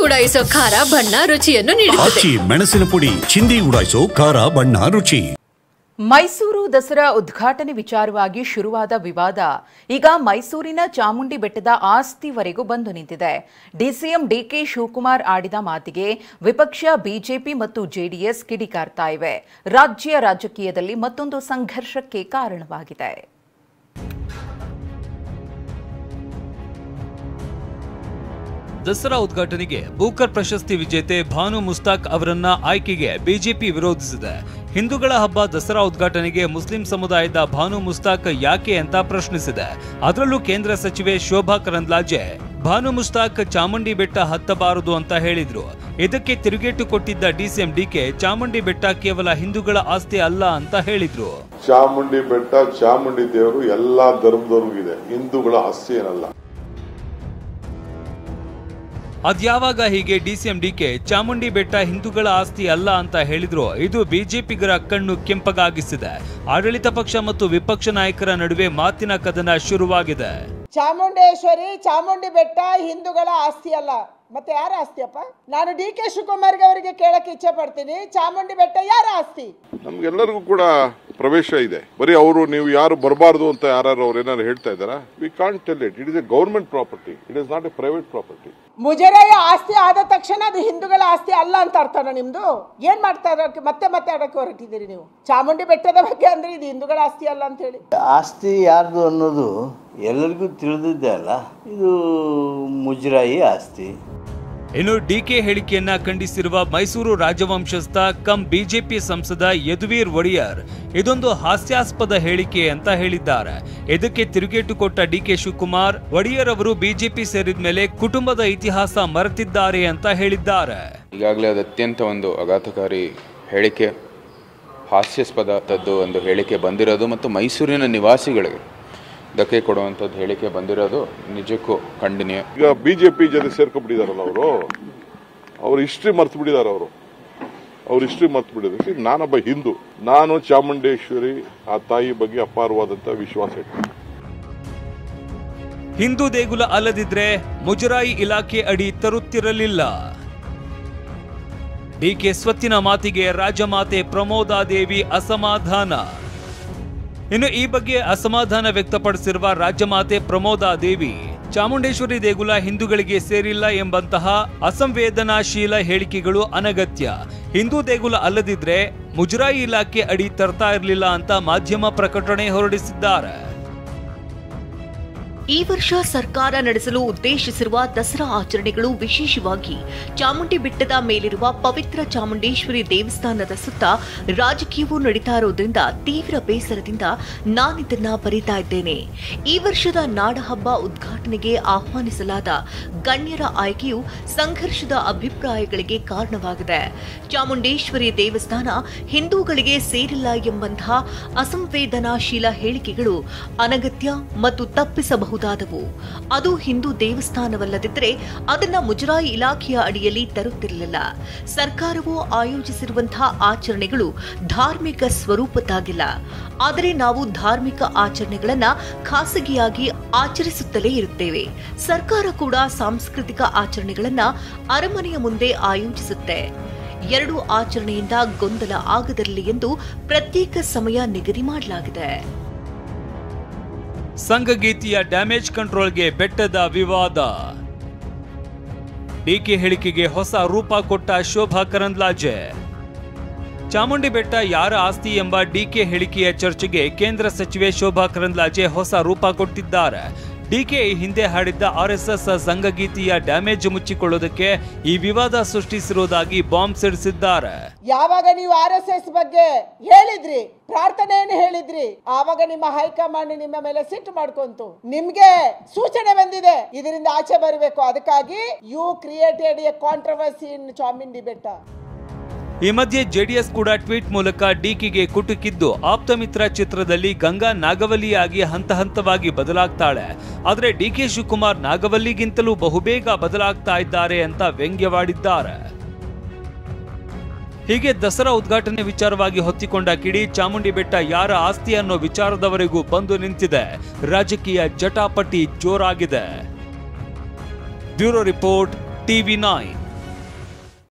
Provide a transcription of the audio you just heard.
ಉಡಾಯಿಸೋ ಖಾರ ಬಣ್ಣ ರುಚಿಯನ್ನು ನೀಡುತ್ತದೆ. ಮೆಣಸಿನ ಪುಡಿ ಚಿಂದಿ ಉಡಾಯಿಸೋ ಖಾರ ಬಣ್ಣ ರುಚಿ. ಮೈಸೂರು ದಸರಾ ಉದ್ಘಾಟನೆ ವಿಚಾರವಾಗಿ ಶುರುವಾದ ವಿವಾದ ಈಗ ಮೈಸೂರಿನ ಚಾಮುಂಡಿ ಬೆಟ್ಟದ ಆಸ್ತಿವರೆಗೂ ಬಂದು ನಿಂತಿದೆ. ಡಿಸಿಎಂ ಡಿಕೆ ಶಿವಕುಮಾರ್ ಆಡಿದ ಮಾತಿಗೆ ವಿಪಕ್ಷ ಬಿಜೆಪಿ ಮತ್ತು ಜೆಡಿಎಸ್ ಕಿಡಿಕಾರ್ತಾ ಇವೆ. ರಾಜ್ಯ ರಾಜಕೀಯದಲ್ಲಿ ಮತ್ತೊಂದು ಸಂಘರ್ಷಕ್ಕೆ ಕಾರಣವಾಗಿದೆ. ದಸರಾ ಉದ್ಘಾಟನೆಗೆ ಬೂಕರ್ ಪ್ರಶಸ್ತಿ ವಿಜೇತೆ ಭಾನು ಮುಸ್ತಾಕ್ ಅವರನ್ನ ಆಯ್ಕೆಗೆ ಬಿಜೆಪಿ ವಿರೋಧಿಸಿದೆ. ಹಿಂದೂಗಳ ಹಬ್ಬ ದಸರಾ ಉದ್ಘಾಟನೆಗೆ ಮುಸ್ಲಿಂ ಸಮುದಾಯದ ಭಾನು ಮುಸ್ತಾಕ್ ಯಾಕೆ ಅಂತ ಪ್ರಶ್ನಿಸಿದೆ. ಅದರಲ್ಲೂ ಕೇಂದ್ರ ಸಚಿವೆ ಶೋಭಾ ಕರಂದ್ಲಾಜೆ ಭಾನು ಮುಸ್ತಾಕ್ ಚಾಮುಂಡಿ ಬೆಟ್ಟ ಹತ್ತಬಾರದು ಅಂತ ಹೇಳಿದ್ರು. ಇದಕ್ಕೆ ತಿರುಗೇಟು ಕೊಟ್ಟಿದ್ದ ಡಿಸಿಎಂ ಡಿಕೆ ಚಾಮುಂಡಿ ಬೆಟ್ಟ ಕೇವಲ ಹಿಂದೂಗಳ ಆಸ್ತಿ ಅಲ್ಲ ಅಂತ ಹೇಳಿದ್ರು. ಚಾಮುಂಡಿ ಬೆಟ್ಟ ಚಾಮುಂಡಿ ದೇವರು ಎಲ್ಲಾ ಧರ್ಮದವ್ರಿಗಿದೆ, ಹಿಂದೂಗಳ ಆಸ್ತಿ ಏನಲ್ಲ. ಅದ್ಯಾವಾಗ ಹೀಗೆ ಡಿಸಿಎಂ ಡಿಕೆ ಚಾಮುಂಡಿ ಬೆಟ್ಟ ಹಿಂದೂಗಳ ಆಸ್ತಿ ಅಲ್ಲ ಅಂತ ಹೇಳಿದ್ರು. ಇದು ಬಿಜೆಪಿಗರ ಕಣ್ಣು ಕೆಂಪಗಾಗಿಸಿದೆ. ಆಡಳಿತ ಪಕ್ಷ ಮತ್ತು ವಿಪಕ್ಷ ನಾಯಕರ ನಡುವೆ ಮಾತಿನ ಕದನ ಶುರುವಾಗಿದೆ. ಚಾಮುಂಡೇಶ್ವರಿ ಚಾಮುಂಡಿ ಬೆಟ್ಟ ಹಿಂದೂಗಳ ಆಸ್ತಿ ಅಲ್ಲ, ಮತ್ತೆ ಯಾರ ಆಸ್ತಿಯಪ್ಪ? ನಾನು ಡಿಕೆ ಶಿವಕುಮಾರ್ ಅವರಿಗೆ ಕೇಳಕ್ಕೆ ಇಚ್ಛೆ ಪಡ್ತೀನಿ, ಚಾಮುಂಡಿ ಬೆಟ್ಟ ಯಾರ ಆಸ್ತಿ? ನಮ್ಗೆಲ್ಲರಿಗೂ ಕೂಡ ಪ್ರವೇಶ ಇದೆ. ಬರೀ ಅವರು ನೀವು ಯಾರು ಬರಬಾರ್ದು ಅಂತ ಯಾರು ಅವ್ರು ಏನಾದ್ರು ಹೇಳ್ತಾ ಇದ್ದಾರಾ? We can't tell it. It is A government property, it is not A private property. ಮುಜರಾಯಿ ಆಸ್ತಿ ಆದ ತಕ್ಷಣ ಅದು ಹಿಂದೂಗಳ ಆಸ್ತಿ ಅಲ್ಲ ಅಂತ ಅರ್ಥನ ನಿಮ್ದು? ಏನ್ ಮಾಡ್ತಾ ಇರೋಕೆ ಮತ್ತೆ ಆಡಕ್ಕೆ ಹೊರಟಿದ್ದೀರಿ ನೀವು? ಚಾಮುಂಡಿ ಬೆಟ್ಟದ ಬಗ್ಗೆ ಅಂದ್ರೆ ಇದು ಹಿಂದೂಗಳ ಆಸ್ತಿ ಅಲ್ಲ ಅಂತ ಹೇಳಿ. ಆಸ್ತಿ ಯಾರ್ದು ಅನ್ನೋದು ಎಲ್ಲರಿಗೂ ತಿಳಿದಿದ್ದೆ ಅಲ್ಲ, ಇದು ಮುಜರಾಯಿ ಆಸ್ತಿ. ಇನ್ನು ಡಿಕೆ ಹೇಳಿಕೆಯನ್ನ ಖಂಡಿಸಿರುವ ಮೈಸೂರು ರಾಜವಂಶಸ್ಥ ಕಂ ಬಿಜೆಪಿ ಸಂಸದ ಯದುವೀರ್ ಒಡೆಯರ್ ಇದೊಂದು ಹಾಸ್ಯಾಸ್ಪದ ಹೇಳಿಕೆ ಅಂತ ಹೇಳಿದ್ದಾರೆ. ಇದಕ್ಕೆ ತಿರುಗೇಟು ಕೊಟ್ಟ ಡಿಕೆ ಶಿವಕುಮಾರ್, ಒಡೆಯರ್ ಅವರು ಬಿಜೆಪಿ ಸೇರಿದ ಮೇಲೆ ಕುಟುಂಬದ ಇತಿಹಾಸ ಮರೆತಿದ್ದಾರೆ ಅಂತ ಹೇಳಿದ್ದಾರೆ. ಈಗಾಗಲೇ ಅದು ಅತ್ಯಂತ ಒಂದು ಆಘಾತಕಾರಿ ಹೇಳಿಕೆ, ಹಾಸ್ಯಾಸ್ಪದದ್ದು ಒಂದು ಹೇಳಿಕೆ ಬಂದಿರೋದು ಮತ್ತು ಮೈಸೂರಿನ ನಿವಾಸಿಗಳಿಗೆ ಧಕ್ಕೆ ಕೊಡುವಂಥದ್ದು ಹೇಳಿಕೆ ಬಂದಿರೋದು ನಿಜಕ್ಕೂ ಖಂಡನೀಯ. ಈಗ ಬಿಜೆಪಿ ಜೊತೆ ಸೇರ್ಕೊಂಡ್ಬಿಟ್ಟಿದಾರಲ್ಲ ಅವ್ರ ಹಿಸ್ಟ್ರಿ ಮರ್ತು ಬಿಟ್ಟಿದ್ದಾರೆ. ಅವ್ರ ಹಿಸ್ಟ್ರಿ ಮರ್ತು ಬಿಟ್ಟಿದ್ದಾರೆ. ನಾನೊಬ್ಬ ಹಿಂದೂ, ನಾನು ಚಾಮುಂಡೇಶ್ವರಿ ಆ ತಾಯಿ ಬಗ್ಗೆ ಅಪಾರವಾದಂತ ವಿಶ್ವಾಸ ಇಟ್ಟು ಹಿಂದೂ ದೇಗುಲ ಅಲ್ಲದಿದ್ರೆ ಮುಜರಾಯಿ ಇಲಾಖೆ ಅಡಿ ತರುತ್ತಿರಲಿಲ್ಲ. ಡಿಕೆ ಸ್ವತ್ತಿನ ಮಾತಿಗೆ ರಾಜಮಾತೆ ಪ್ರಮೋದಾದೇವಿ ಅಸಮಾಧಾನ. ಇನ್ನು ಈ ಬಗ್ಗೆ ಅಸಮಾಧಾನ ವ್ಯಕ್ತಪಡಿಸಿರುವ ರಾಜಮಾತೆ ಪ್ರಮೋದಾದೇವಿ, ಚಾಮುಂಡೇಶ್ವರಿ ದೇಗುಲ ಹಿಂದೂಗಳಿಗೆ ಸೇರಿಲ್ಲ ಎಂಬಂತಹ ಅಸಂವೇದನಾಶೀಲ ಹೇಳಿಕೆಗಳು ಅನಗತ್ಯ. ಹಿಂದೂ ದೇಗುಲ ಅಲ್ಲದಿದ್ರೆ ಮುಜರಾಯಿ ಇಲಾಖೆ ಅಡಿ ತರ್ತಾ ಇರಲಿಲ್ಲ ಅಂತ ಮಾಧ್ಯಮ ಪ್ರಕಟಣೆ ಹೊರಡಿಸಿದ್ದಾರೆ. ಈ ವರ್ಷ ಸರ್ಕಾರ ನಡೆಸಲು ಉದ್ದೇಶಿಸಿರುವ ದಸರಾ ಆಚರಣೆಗಳು ವಿಶೇಷವಾಗಿ ಚಾಮುಂಡಿ ಬೆಟ್ಟದ ಮೇಲಿರುವ ಪವಿತ್ರ ಚಾಮುಂಡೇಶ್ವರಿ ದೇವಸ್ಥಾನದ ಸುತ್ತ ರಾಜಕೀಯವೂ ನಡೀತಾ ಇರೋದ್ರಿಂದ ತೀವ್ರ ಬೇಸರದಿಂದ ನಾನಿದನ್ನ ಬರೀತಾ ಇದ್ದೇನೆ. ಈ ವರ್ಷದ ನಾಡಹಬ್ಬ ಉದ್ಘಾಟನೆಗೆ ಆಹ್ವಾನಿಸಲಾದ ಗಣ್ಯರ ಆಯ್ಕೆಯು ಸಂಘರ್ಷದ ಅಭಿಪ್ರಾಯಗಳಿಗೆ ಕಾರಣವಾಗಿದೆ. ಚಾಮುಂಡೇಶ್ವರಿ ದೇವಸ್ಥಾನ ಹಿಂದೂಗಳಿಗೆ ಸೇರಿಲ್ಲ ಎಂಬಂತಹ ಅಸಂವೇದನಾಶೀಲ ಹೇಳಿಕೆಗಳು ಅನಗತ್ಯ ಮತ್ತು ತಪ್ಪಿಸಬಹುದು. ಅದು ಹಿಂದೂ ದೇವಸ್ಥಾನವಲ್ಲದಿದ್ದರೆ ಅದನ್ನ ಮುಜರಾಯಿ ಇಲಾಖೆಯ ಅಡಿಯಲ್ಲಿ ತರುತ್ತಿರಲಿಲ್ಲ. ಸರ್ಕಾರವು ಆಯೋಜಿಸಿರುವಂತಹ ಆಚರಣೆಗಳು ಧಾರ್ಮಿಕ ಸ್ವರೂಪದ್ದಾಗಿಲ್ಲ. ಆದರೆ ನಾವು ಧಾರ್ಮಿಕ ಆಚರಣೆಗಳನ್ನ ಖಾಸಗಿಯಾಗಿ ಆಚರಿಸುತ್ತಲೇ ಇರುತ್ತೇವೆ. ಸರ್ಕಾರ ಕೂಡ ಸಾಂಸ್ಕೃತಿಕ ಆಚರಣೆಗಳನ್ನ ಅರಮನೆಯ ಮುಂದೆ ಆಯೋಜಿಸುತ್ತೆ. ಎರಡು ಆಚರಣೆಯಿಂದ ಗೊಂದಲ ಆಗದಿರಲಿ ಎಂದು ಪ್ರತ್ಯೇಕ ಸಮಯ ನಿಗದಿ ಮಾಡಲಾಗಿದೆ. ಸಂಘಗೀತಿಯ ಡ್ಯಾಮೇಜ್ ಕಂಟ್ರೋಲ್ಗೆ ಬೆಟ್ಟದ ವಿವಾದ. ಡಿಕೆ ಹೇಳಿಕೆಗೆ ಹೊಸ ರೂಪ ಕೊಟ್ಟ ಶೋಭಾ ಕರಂದ್ಲಾಜೆ. ಚಾಮುಂಡಿ ಬೆಟ್ಟ ಯಾರ ಆಸ್ತಿ ಎಂಬ ಡಿಕೆ ಹೇಳಿಕೆಯ ಚರ್ಚೆಗೆ ಕೇಂದ್ರ ಸಚಿವೆ ಶೋಭಾ ಕರಂದ್ಲಾಜೆ ಹೊಸ ರೂಪ ಕೊಟ್ಟಿದ್ದಾರೆ. ಡಿಕೆ ಹಿಂದೆ ಹಾಡಿದ್ದ ಆರ್ಎಸ್ಎಸ್ ಸಂಘಗೀತಿಯ ಡ್ಯಾಮೇಜ್ ಮುಚ್ಚಿಕೊಳ್ಳೋದಕ್ಕೆ ಈ ವಿವಾದ ಸೃಷ್ಟಿಸಿರುವುದಾಗಿ ಬಾಂಬ್ ಸಿಡಿಸಿದ್ದಾರೆ. ಯಾವಾಗ ನೀವು ಆರ್ಎಸ್ಎಸ್ ಬಗ್ಗೆ ಹೇಳಿದ್ರಿ, ಪ್ರಾರ್ಥನೆಯನ್ನು ಹೇಳಿದ್ರಿ, ಆವಾಗ ನಿಮ್ಮ ಹೈಕಮಾಂಡ್ ನಿಮ್ಮ ಮೇಲೆ ಸಿಟ್ಟು ಮಾಡ್ಕೊಂತು. ನಿಮ್ಗೆ ಸೂಚನೆ ಬಂದಿದೆ, ಇದರಿಂದ ಆಚೆ ಬರಬೇಕು. ಅದಕ್ಕಾಗಿ ಯು ಕ್ರಿಯೇಟೆಡ್ ಎ ಕಾಂಟ್ರವರ್ಸಿ ಇನ್ ಚಾಮುಂಡಿ ಬೆಟ್ಟ. ಈ ಮಧ್ಯೆ ಜೆಡಿಎಸ್ ಕೂಡ ಟ್ವೀಟ್ ಮೂಲಕ ಡಿಕೆಗೆ ಕುಟುಕಿದ್ದು, ಆಪ್ತಮಿತ್ರ ಚಿತ್ರದಲ್ಲಿ ಗಂಗಾ ನಾಗವಲ್ಲಿಯಾಗಿ ಹಂತ ಹಂತವಾಗಿ ಬದಲಾಗ್ತಾಳೆ, ಆದರೆ ಡಿಕೆ ಶಿವಕುಮಾರ್ ನಾಗವಲ್ಲಿಗಿಂತಲೂ ಬಹುಬೇಗ ಬದಲಾಗ್ತಾ ಇದ್ದಾರೆ ಅಂತ ವ್ಯಂಗ್ಯವಾಡಿದ್ದಾರೆ. ಹೀಗೆ ದಸರಾ ಉದ್ಘಾಟನೆ ವಿಚಾರವಾಗಿ ಹೊತ್ತಿಕೊಂಡ ಕಿಡಿ ಚಾಮುಂಡಿ ಬೆಟ್ಟ ಯಾರ ಆಸ್ತಿ ಅನ್ನೋ ವಿಚಾರದವರೆಗೂ ಬಂದು ನಿಂತಿದೆ. ರಾಜಕೀಯ ಜಟಾಪಟಿ ಜೋರಾಗಿದೆ. Bureau report, TV9.